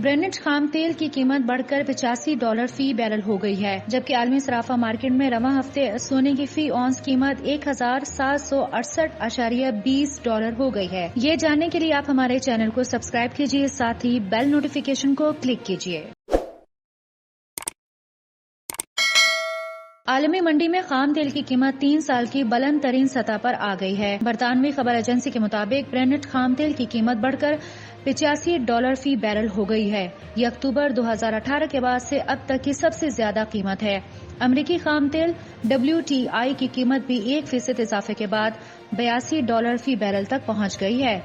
Burnt خام تیل کی قیمت بڑھ کر $85 فی بیرل ہو گئی ہے، جبکہ عالمی صرافہ مارکیٹ میں رواں ہفتے سونے کی فی اونس قیمت $1,768.20 ہو گئی ہے۔ یہ جاننے کے لیے آپ ہمارے چینل کو سبسکرائب کیجیے، ساتھ ہی بیل نوٹیفیکیشن کو کلک کیجیے۔ عالمی منڈی میں خام تیل کی قیمت 3 سال کی بلند ترین سطح پر آ گئی ہے۔ برطانوی خبر ایجنسی کے مطابق برنٹ خام تیل کی قیمت بڑھ کر $85 فی بیرل ہو گئی ہے۔ یہ اکتوبر 2018 کے بعد سے اب تک کی سب سے زیادہ قیمت ہے۔ امریکی خام تیل WTI کی قیمت بھی 1% اضافے کے بعد $82 فی بیرل تک پہنچ گئی ہے۔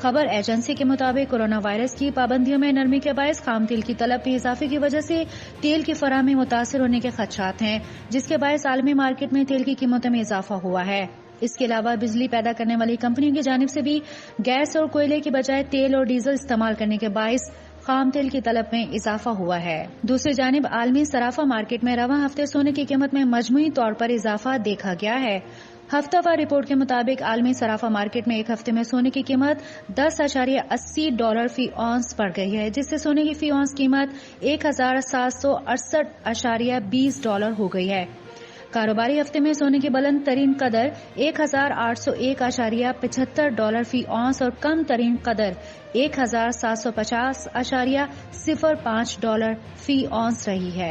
خبر ایجنسی کے مطابق کورونا وائرس کی پابندیوں میں نرمی کے باعث خام تیل کی طلب میں اضافے کی وجہ سے تیل کی فراہمی متاثر ہونے کے خدشات ہیں، جس کے باعث عالمی مارکیٹ میں تیل کی قیمتوں میں اضافہ ہوا ہے۔ اس کے علاوہ بجلی پیدا کرنے والی کمپنیوں کی جانب سے بھی گیس اور کوئلے کی بجائے تیل اور ڈیزل استعمال کرنے کے باعث خام تیل کی طلب میں اضافہ ہوا ہے۔ دوسری جانب عالمی صرافہ مارکیٹ میں رواں ہفتے سونے کی قیمت میں مجموعی طور پر اضافہ دیکھا گیا ہے۔ ہفتہ وار رپورٹ کے مطابق عالمی صرافہ مارکیٹ میں ایک ہفتے میں سونے کی قیمت $10.80 فی اونس بڑھ گئی ہے، جس سے سونے کی فی اونس قیمت $1,768.20 ہو گئی ہے۔ کاروباری ہفتے میں سونے کی بلند ترین قدر $1,801.75 فی اونس اور کم ترین قدر $1,750.05 فی اونس رہی ہے۔